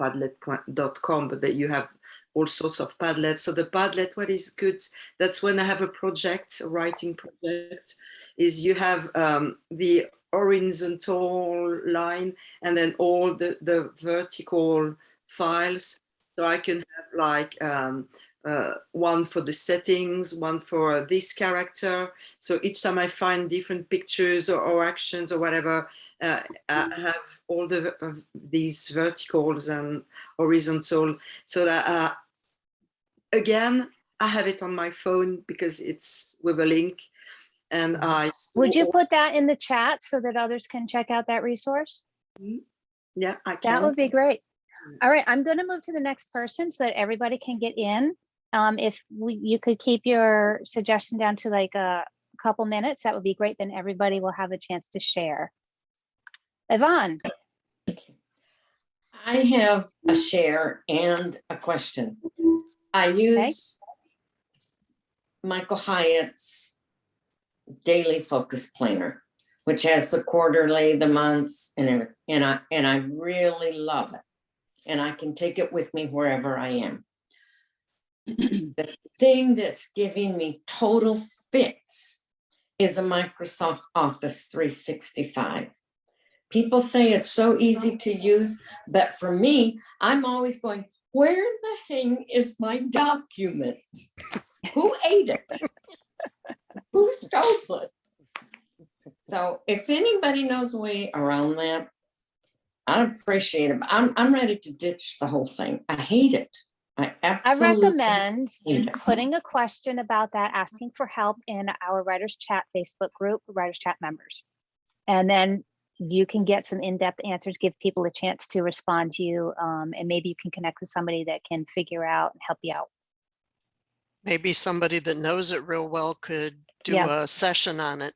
padlet.com, but that you have all sorts of Padlets. So the Padlet, what is good, that's when I have a project, a writing project, is you have the horizontal line and then all the vertical files. So I can have like one for the settings, one for this character. So each time I find different pictures or actions or whatever, I have all these verticals and horizontal, so that again, I have it on my phone because it's with a link. And I Would you put that in the chat so that others can check out that resource? Yeah, I can. That would be great. All right, I'm going to move to the next person so that everybody can get in. If you could keep your suggestion down to like a couple minutes, that would be great. Then everybody will have a chance to share. Yvonne. I have a share and a question. I use Michael Hyatt's daily focus planner, which has the quarterly, the months, and I really love it. And I can take it with me wherever I am. The thing that's giving me total fits is a Microsoft Office 365. People say it's so easy to use, but for me, I'm always going, where the hell is my document? Who ate it? Who stole it? So if anybody knows a way around that, I'd appreciate it. I'm ready to ditch the whole thing. I hate it. I recommend putting a question about that, asking for help in our Writers Chat Facebook group, Writers Chat members. And then you can get some in-depth answers, give people a chance to respond to you, and maybe you can connect with somebody that can figure out and help you out. Maybe somebody that knows it real well could do a session on it.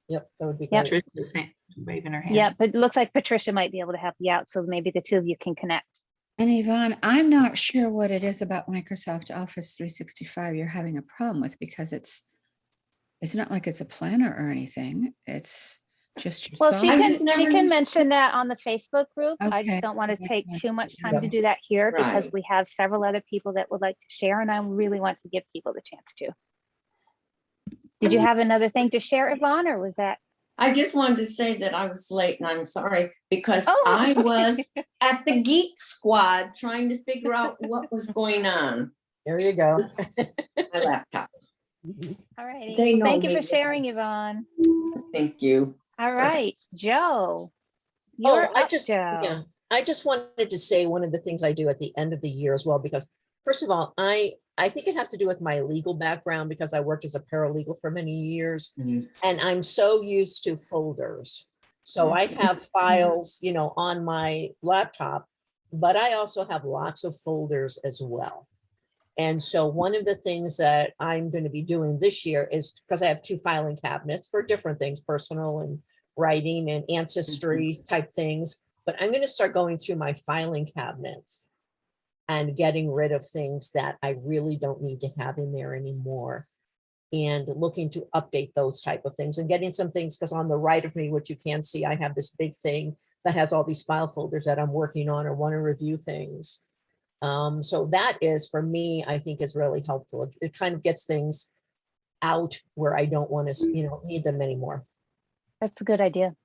Yep, that would be great. Patricia's waving her hand. Yeah, but it looks like Patricia might be able to help you out. So maybe the two of you can connect. And Yvonne, I'm not sure what it is about Microsoft Office 365 you're having a problem with, because it's not like it's a planner or anything. It's just your well, thoughts. she can mention that on the Facebook group. Okay. I just don't want to That take makes too much sense. time to do that here because Right. we have several other people that would like to share, and I really want to give people the chance to. Did you have another thing to share, Yvonne, or was that? I just wanted to say that I was late and I'm sorry because Oh, I okay. was at the Geek Squad trying to figure out what was going on. There you go. My laptop. All righty. They know Thank you me for well. sharing, Yvonne. Thank you. All right, Joe. You're I up, Joe. just wanted to say one of the things I do at the end of the year as well, because first of all, I think it has to do with my legal background because I worked as a paralegal for many years and I'm so used to folders. So I have files, on my laptop, but I also have lots of folders as well. And so one of the things that I'm going to be doing this year is, because I have 2 filing cabinets for different things, personal and writing and ancestry type things, but I'm going to start going through my filing cabinets and getting rid of things that I really don't need to have in there anymore, and looking to update those type of things and getting some things, because on the right of me, what you can see, I have this big thing that has all these file folders that I'm working on or want to review things. So that is, for me, I think is really helpful. It kind of gets things out where I don't want to, need them anymore. That's a good idea.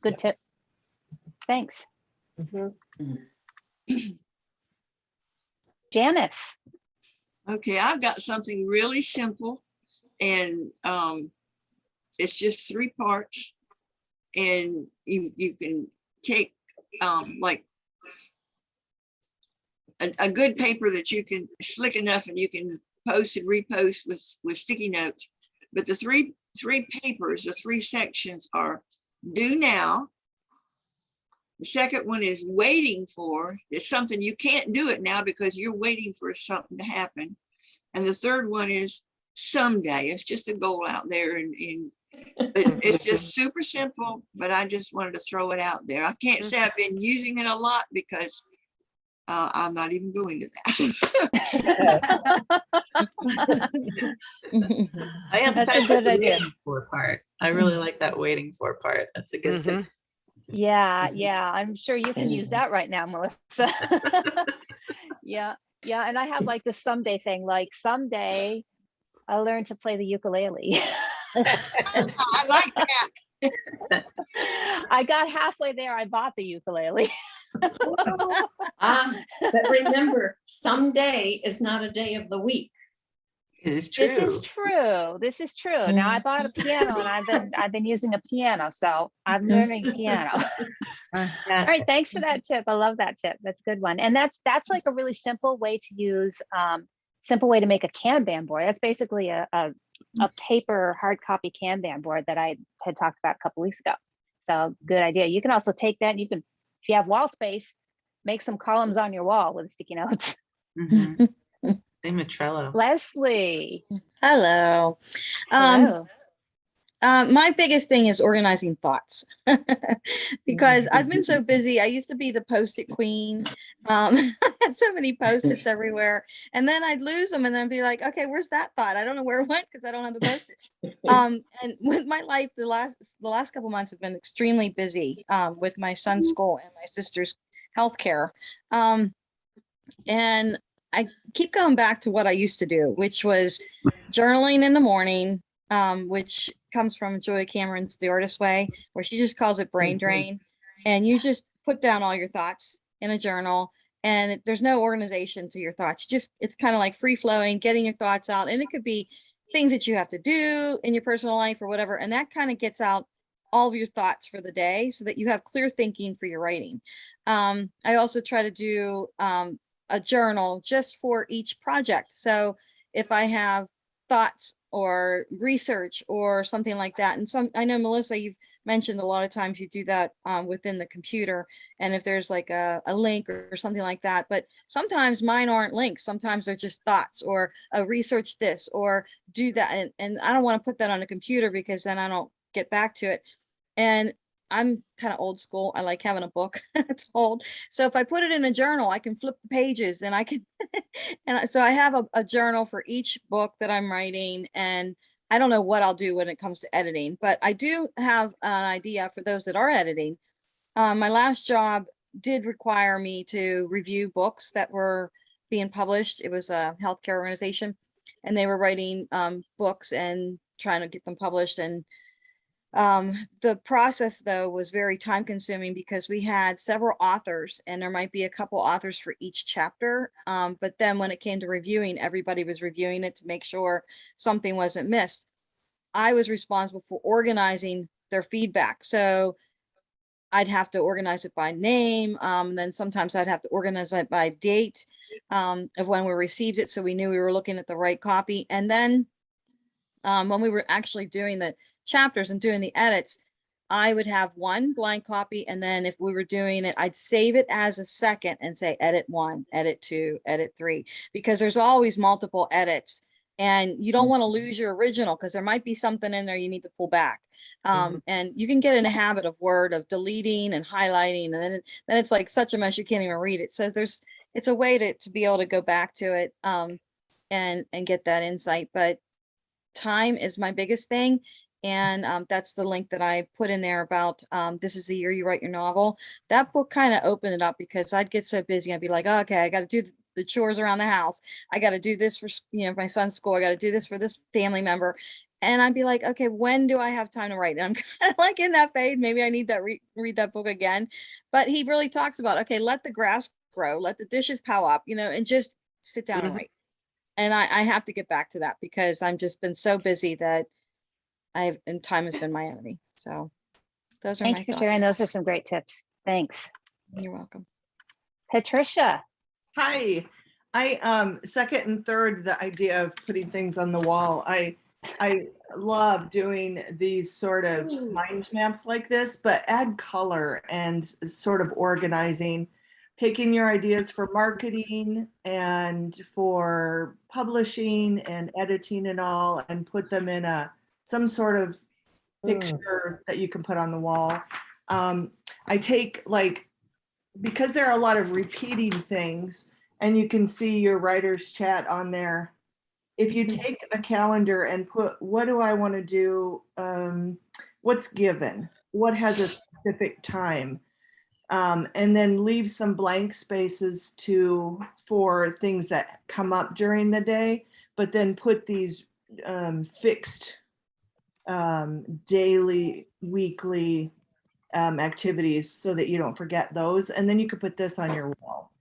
Good tip. Thanks. Mhm. Janice. Okay, I've got something really simple, and it's just 3 parts, and you can take like a good paper that you can slick enough, and you can post and repost with sticky notes. But the three papers, the 3 sections are do now. The second one is waiting for. It's something you can't do it now because you're waiting for something to happen. And the third one is someday. It's just a goal out there, and it's just super simple, but I just wanted to throw it out there. I can't say I've been using it a lot because I'm not even going to that. I That's a empathize with good the idea. waiting for part. I really like that waiting for part. That's a good thing. Yeah, I'm sure you can use that right now, Melissa. Yeah, and I have like the someday thing, like someday I'll learn to play the ukulele. I like that. I got halfway there, I bought the ukulele. But remember, someday is not a day of the week. It is true. This is true. Now I bought a piano, and I've been using a piano, so I'm learning piano. All right, thanks for that tip. I love that tip. That's a good one. And that's like a really simple way to use, simple way to make a Kanban board. That's basically a paper hard copy Kanban board that I had talked about a couple weeks ago. So good idea. You can also take that, and you can, if you have wall space, make some columns on your wall with sticky notes. Mhm. Same with Trello. Leslie. Hello. Hello. My biggest thing is organizing thoughts because I've been so busy. I used to be the Post-it queen. I had so many Post-its everywhere, and then I'd lose them and then be like, okay, where's that thought? I don't know where it went because I don't have the Post-it. And with my life, the last couple months have been extremely busy with my son's school and my sister's healthcare. And I keep going back to what I used to do, which was journaling in the morning, which comes from Joy Cameron's The Artist Way, where she just calls it brain drain. And you just put down all your thoughts in a journal, and there's no organization to your thoughts. It's kind of like free flowing, getting your thoughts out. And it could be things that you have to do in your personal life or whatever. And that kind of gets out all of your thoughts for the day so that you have clear thinking for your writing. I also try to do a journal just for each project. So if I have thoughts or research or something like that, and I know, Melissa, you've mentioned a lot of times you do that within the computer, and if there's like a link or something like that, but sometimes mine aren't links. Sometimes they're just thoughts, or research this or do that. And I don't want to put that on a computer because then I don't get back to it. And I'm kind of old school. I like having a book to hold. So if I put it in a journal, I can flip the pages, and I can, and so I have a journal for each book that I'm writing. And I don't know what I'll do when it comes to editing, but I do have an idea for those that are editing. My last job did require me to review books that were being published. It was a healthcare organization, and they were writing books and trying to get them published. And the process, though, was very time consuming because we had several authors, and there might be a couple authors for each chapter. But then when it came to reviewing, everybody was reviewing it to make sure something wasn't missed. I was responsible for organizing their feedback. So I'd have to organize it by name. Then sometimes I'd have to organize it by date of when we received it, so we knew we were looking at the right copy. And then when we were actually doing the chapters and doing the edits, I would have one blank copy, and then if we were doing it, I'd save it as a second and say edit 1, edit 2, edit 3, because there's always multiple edits. And you don't want to lose your original because there might be something in there you need to pull back. And you can get in a habit of Word of deleting and highlighting, and then it's like such a mess you can't even read it. So it's a way to be able to go back to it and get that insight. But time is my biggest thing. And that's the link that I put in there about this is the year you write your novel. That book kind of opened it up because I'd get so busy. I'd be like, oh, okay, I got to do the chores around the house. I got to do this for, my son's school. I got to do this for this family member. And I'd be like, okay, when do I have time to write? And I'm kind of like in that phase. Maybe I need that read that book again. But he really talks about, okay, let the grass grow, let the dishes pile up, and just sit down and write. And I have to get back to that because I'm just been so busy that and time has been my enemy. So those are Thank my you for thoughts. sharing. Those are some great tips. Thanks. You're welcome. Patricia. Hi. I second and third the idea of putting things on the wall. I love doing these sort of mind maps like this, but add color and sort of organizing, taking your ideas for marketing and for publishing and editing and all, and put them in some sort of picture that you can put on the wall. I take because there are a lot of repeating things, and you can see your writer's chat on there. If you take a calendar and put, what do I want to do? What's given? What has a specific time? And then leave some blank spaces for things that come up during the day, but then put these fixed daily, weekly activities so that you don't forget those. And then you could put this on your wall.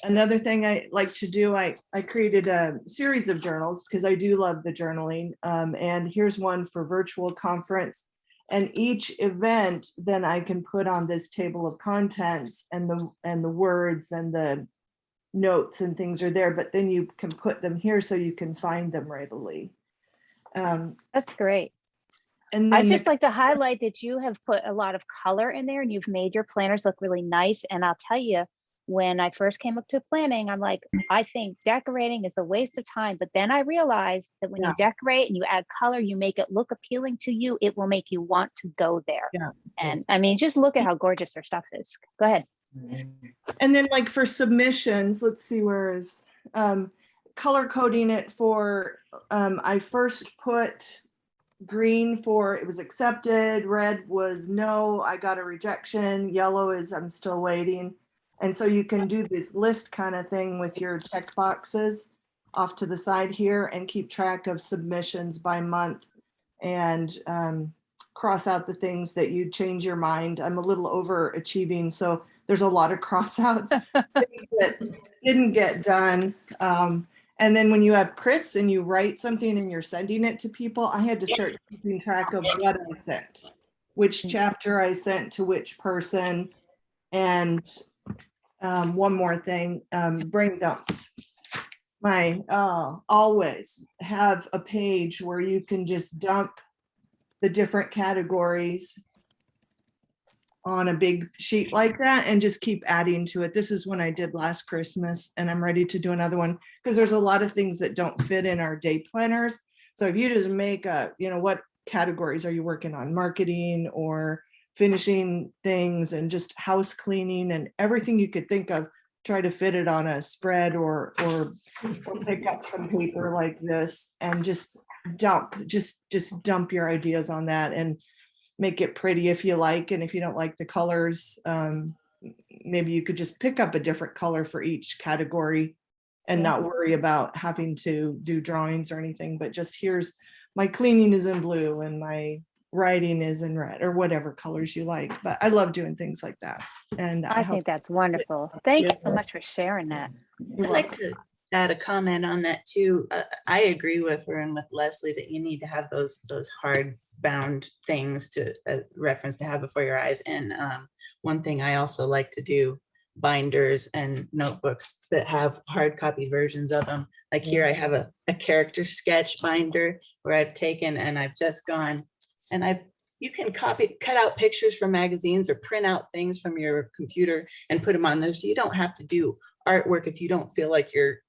Another thing I like to do, I created a series of journals because I do love the journaling. And here's one for virtual conference. And each event, then I can put on this table of contents, and the words and the notes and things are there, but then you can put them here so you can find them readily. That's great. And I just like to highlight that you have put a lot of color in there and you've made your planners look really nice. And I'll tell you, when I first came up to planning, I'm like, I think decorating is a waste of time. But then I realized that when you decorate and you add color, you make it look appealing to you, it will make you want to go there. Yeah. And I mean, just look at how gorgeous their stuff is. Go ahead. And then for submissions, let's see, where is color coding it for, I first put green for it was accepted, red was no, I got a rejection, yellow is I'm still waiting. And so you can do this list kind of thing with your check boxes off to the side here and keep track of submissions by month and cross out the things that you change your mind. I'm a little overachieving, so there's a lot of cross outs things that didn't get done. And then when you have crits and you write something and you're sending it to people, I had to start keeping track of what I sent, which chapter I sent to which person. And one more thing, brain dumps. Always have a page where you can just dump the different categories on a big sheet like that and just keep adding to it. This is one I did last Christmas, and I'm ready to do another one because there's a lot of things that don't fit in our day planners. So if you just make what categories are you working on? Marketing or finishing things and just house cleaning and everything you could think of, try to fit it on a spread or pick up some paper like this and just dump your ideas on that and make it pretty if you like. And if you don't like the colors, maybe you could just pick up a different color for each category and not worry about having to do drawings or anything, but just here's my cleaning is in blue and my writing is in red or whatever colors you like. But I love doing things like that. And I think that's wonderful. Thank you so much for sharing that. I'd like to add a comment on that too. I agree with her and with Leslie that you need to have those hard bound things to reference to have before your eyes. And one thing I also like to do, binders and notebooks that have hard copy versions of them. Like here I have a character sketch binder where I've taken and I've just gone and I've you can cut out pictures from magazines or print out things from your computer and put them on there. So you don't have to do artwork if you don't feel like you're,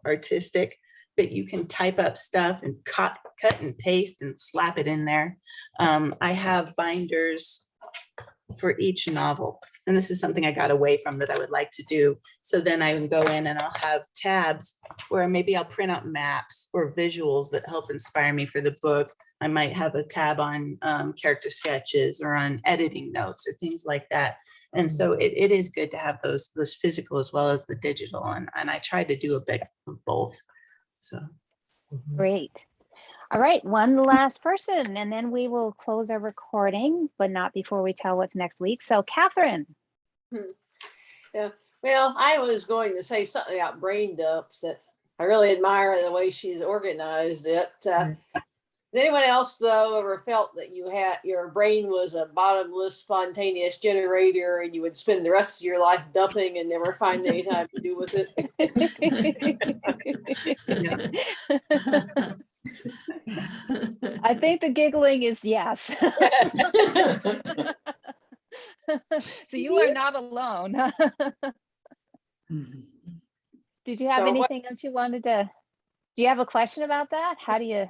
artistic, but you can type up stuff and cut and paste and slap it in there. I have binders for each novel. And this is something I got away from that I would like to do. So then I would go in and I'll have tabs where maybe I'll print out maps or visuals that help inspire me for the book. I might have a tab on character sketches or on editing notes or things like that. And so it is good to have those physical as well as the digital. And I try to do a bit of both. So Great. All right, one last person, and then we will close our recording, but not before we tell what's next week. So Catherine. Yeah, well, I was going to say something about brain dumps that I really admire the way she's organized it. Has anyone else though ever felt that your brain was a bottomless spontaneous generator and you would spend the rest of your life dumping and never find any time to do with it? I think the giggling is yes. So you are not alone. Did you have anything else you wanted to, do you have a question about that? How do you?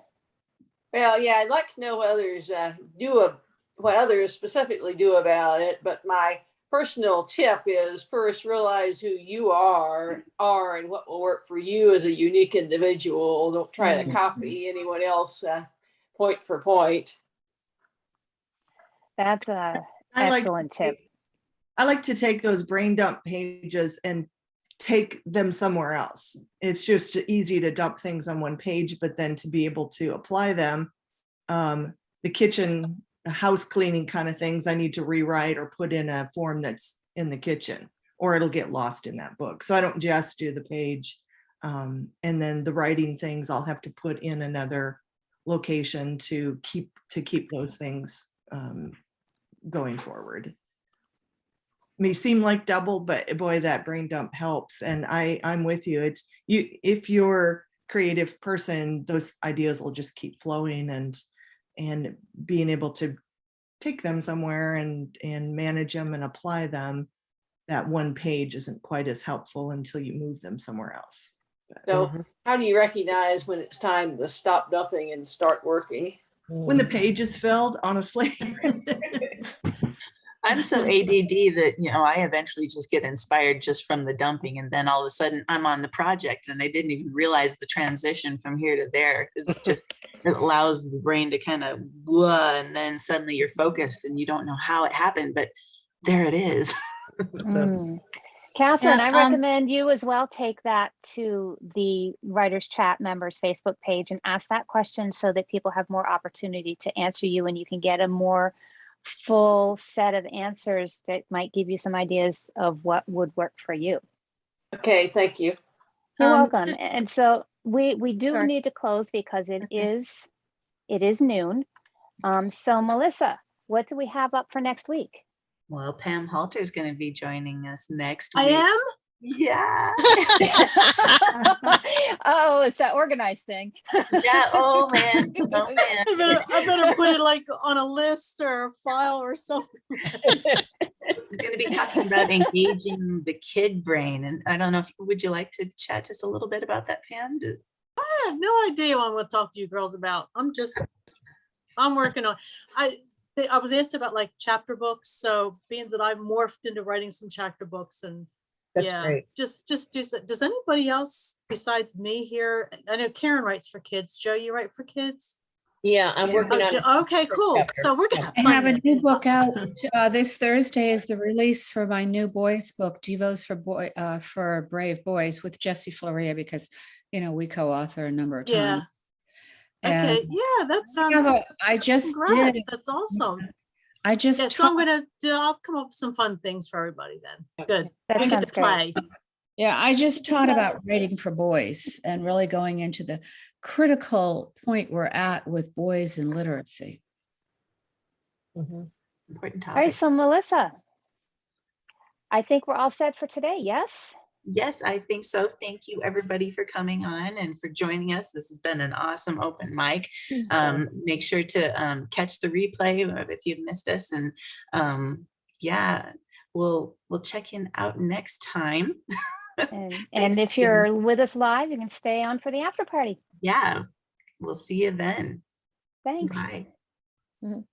Well, yeah, I'd like to know what others specifically do about it. But my personal tip is first realize who you are and what will work for you as a unique individual. Don't try to copy anyone else point for point. That's a excellent tip. I like to take those brain dump pages and take them somewhere else. It's just easy to dump things on one page, but then to be able to apply them, the kitchen, house cleaning kind of things, I need to rewrite or put in a form that's in the kitchen, or it'll get lost in that book. So I don't just do the page. And then the writing things I'll have to put in another location to keep those things going forward. May seem like double, but boy, that brain dump helps. And I'm with you. It's if you're a creative person, those ideas will just keep flowing, and being able to take them somewhere and manage them and apply them. That one page isn't quite as helpful until you move them somewhere else. So how do you recognize when it's time to stop dumping and start working? When the page is filled, honestly. I'm so ADD that, I eventually just get inspired just from the dumping. And then all of a sudden I'm on the project and I didn't even realize the transition from here to there. It allows the brain to kind of blah, and then suddenly you're focused and you don't know how it happened, but there it is. Catherine, I recommend you as well take that to the Writers Chat members Facebook page and ask that question so that people have more opportunity to answer you, and you can get a more full set of answers that might give you some ideas of what would work for you. Okay, thank you. You're welcome. And so we do need to close because it is noon. So Melissa, what do we have up for next week? Well, Pam Halter is going to be joining us next week. I am? Yeah. Oh, it's that organized thing. Yeah. Oh man. I better put it like on a list or a file or something. We're going to be talking about engaging the kid brain. And I don't know would you like to chat just a little bit about that, Pam? I have no idea what I'm going to talk to you girls about. I'm working on, I was asked about like chapter books. So being that I've morphed into writing some chapter books, and That's great. Just do so. Does anybody else besides me here? I know Karen writes for kids. Joe, you write for kids? Yeah, I'm working on. Okay, cool. chapter. So we're gonna I have a new book out. This Thursday is the release for my new boys book, Devos for Brave Boys, with Jessie Floria, because we co-author a number of times. Okay. And Yeah, that sounds. I just congrats, did. That's awesome. I just. So I'll come up with some fun things for everybody then. Good. That We get sounds to play. Yeah, I just taught about writing for boys and really going into the critical point we're at with boys and literacy. Important topic. All right, so Melissa, I think we're all set for today, yes? Yes, I think so. Thank you, everybody, for coming on and for joining us. This has been an awesome open mic. Make sure to catch the replay if you've missed us. And yeah, we'll check in out next time. And if you're with us live, you can stay on for the after party. Yeah, we'll see you then. Thanks. Bye. Mhm.